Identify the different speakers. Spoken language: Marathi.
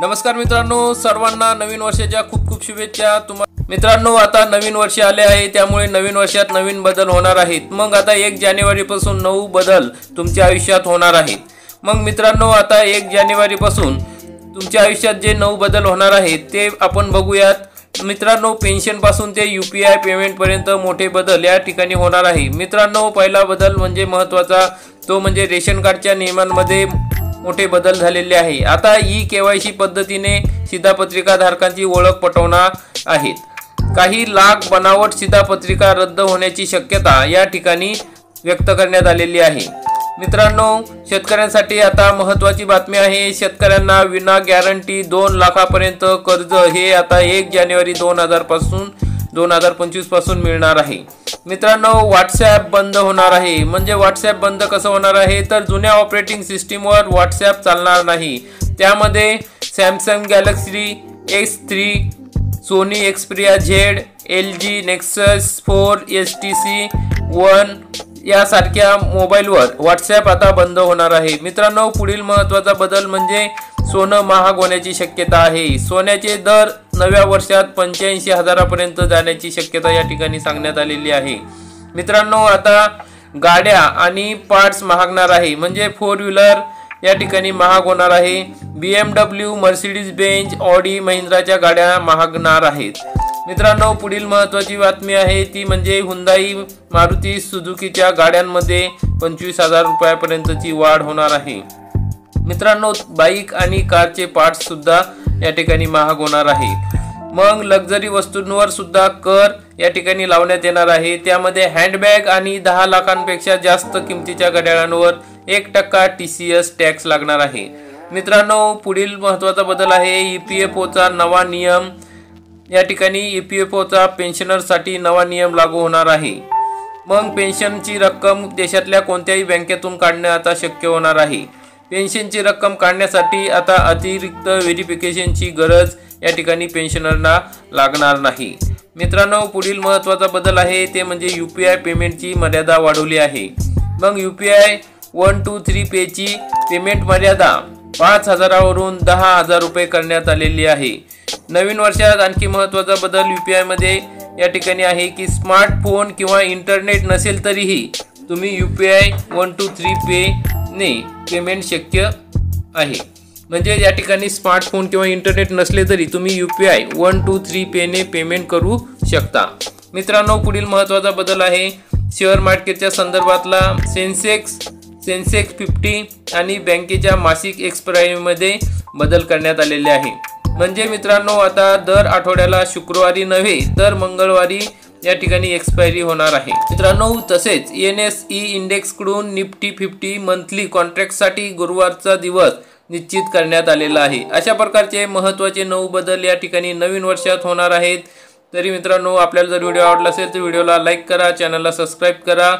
Speaker 1: नमस्कार मित्रांनो, सर्वांना नवीन वर्षाच्या खूप खूप शुभेच्छा। मित्रांनो, आता नवीन वर्ष आले आहे, त्यामुळे नवीन वर्षात नवीन बदल होणार आहेत। मग आता 1 जानेवारी पासून 9 बदल तुमच्या आयुष्यात होणार आहेत। मग मित्रांनो, आता 1 जानेवारी पासून तुमच्या आयुष्यात जे 9 बदल होणार आहेत ते आपण बघूयात। मित्रांनो, पेन्शन पासून ते UPI पेमेंट पर्यंत मोठे बदल या ठिकाणी होणार आहे। मित्रांनो, पहिला बदल म्हणजे महत्त्वाचा तो म्हणजे रेशन कार्डच्या नियमांमध्ये मोठे बदल झालेले आहे। आता KYC पद्धतीने शिधापत्रिका धारकांची ओळख पटवणार आहेत। काही लाख बनावट शिधापत्रिका रद्द होण्याची शक्यता या ठिकाणी व्यक्त करण्यात आलेली आहे। मित्रांनो, शेतकऱ्यांसाठी आता महत्त्वाची बातमी आहे। शेतकऱ्यांना विना गॅरंटी 2 लाखापर्यंत कर्ज हे आता 1 जानेवारी 2025 पासून मिळणार आहे। मित्रांनो, WhatsApp बंद होणार आहे। म्हणजे WhatsApp बंद कसं होणार आहे तर जुन्या ऑपरेटिंग सिस्टीमवर WhatsApp चालणार नाही। त्यामध्ये Samsung Galaxy S3, Sony Xperia Z, LG Nexus 4, HTC One यासारख्या मोबाईलवर WhatsApp आता बंद होणार आहे। मित्रांनो, पुढील महत्त्वाचा बदल म्हणजे सोनं महाग होण्याची शक्यता आहे। सोन्याचे दर नव्या वर्षात 85,000 पर्यंत जाण्याची शक्यता या ठिकाणी सांगण्यात आलेली आहे। मित्रांनो, आता गाड्या आणि पार्ट्स महागणार आहे। म्हणजे 4 व्हीलर या ठिकाणी महाग होणार आहे। BMW, मर्सिडीज बेंज, ऑडी, महिंद्राच्या गाड्या महागणार आहेत। मित्रांनो, पुढील महत्त्वाची बातमी आहे ती म्हणजे हुंदाई, मारुती सुझुकीच्या गाड्यांमध्ये 25,000 रुपयापर्यंतची वाढ होणार आहे। मित्रांनो, बाईक आणि कारचे पार्ट्स सुद्धा या ठिकाणी महाग होणार आहे। मग लक्झरी वस्तूंवर सुद्धा कर या ठिकाणी लावण्यात येणार आहे। त्यामध्ये हँडबॅग आणि 10 लाखांपेक्षा जास्त किमतीच्या घड्याळांवर 1% TCS टॅक्स लागणार आहे। मित्रांनो, पुढील महत्त्वाचा बदल आहे EPFOचा नवा नियम। या ठिकाणी EPFOचा पेन्शनरसाठी नवा नियम लागू होणार आहे। मग पेन्शनची रक्कम देशातल्या कोणत्याही बँकेतून काढणे आता शक्य होणार आहे। पेन्शनची रक्कम काढण्यासाठी आता अतिरिक्त व्हेरिफिकेशनची गरज या ठिकाणी पेन्शनरना लागणार नाही। मित्रांनो, पुढील महत्त्वाचा बदल आहे ते म्हणजे UPI पेमेंटची मर्यादा वाढवली आहे। मग UPI 1 2 3 पेची पेमेंट मर्यादा 5,000 वरून 10,000 रुपये करण्यात आलेली आहे। नवीन वर्षात आणखी महत्त्वाचा बदल UPI मध्ये या ठिकाणी आहे की स्मार्टफोन किंवा इंटरनेट नसेल तरीही तुम्ही UPI 1 2 3 पे ने पेमेंट शक्य आहे। म्हणजे या ठिकाणी स्मार्टफोन किंवा इंटरनेट नसले तरी तुम्ही UPI 1 2 3 पे ने पेमेंट करू शकता। मित्रांनो, पुढील महत्त्वाचा बदल आहे शेअर मार्केटच्या संदर्भातला सेन्सेक्स 50 आणि बँकेच्या मासिक एक्सपायरीमध्ये बदल करण्यात आलेले आहे। म्हणजे मित्रांनो, आता दर आठवड्याला शुक्रवारी नव्हे तर मंगळवारी या ठिकाणी एक्सपायरी होणार आहे। मित्रांनो, तसेच NSE इंडेक्स कडून निफ्टी 50 मंथली कॉन्ट्रॅक्टसाठी गुरुवारचा दिवस निश्चित करण्यात आलेला आहे। अशा प्रकारचे महत्त्वाचे 9 बदल या ठिकाणी नवीन वर्षात होणार आहेत। तरी मित्रांनो, आपल्याला जर व्हिडिओ आवडला असेल तर व्हिडिओला लाईक करा, चॅनलला सबस्क्राईब करा।